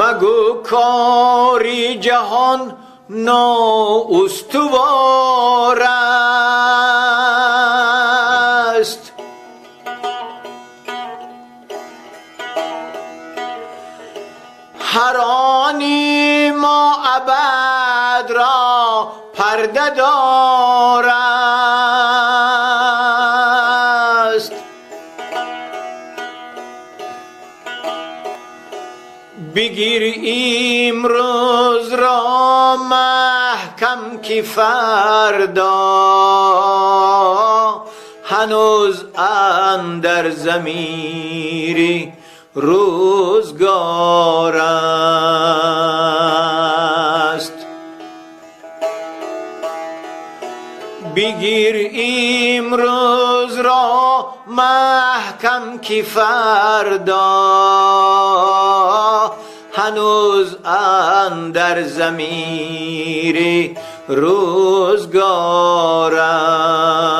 مگو کاری جهان نااستوار است. هر آنی ما ابد را پرده دار است. بگیر امروز را محکم که فردا هنوز اندر ضمیری روزگار است. بگیر امروز را محکم که فردا هنوز اندر ضمیری روزگار است.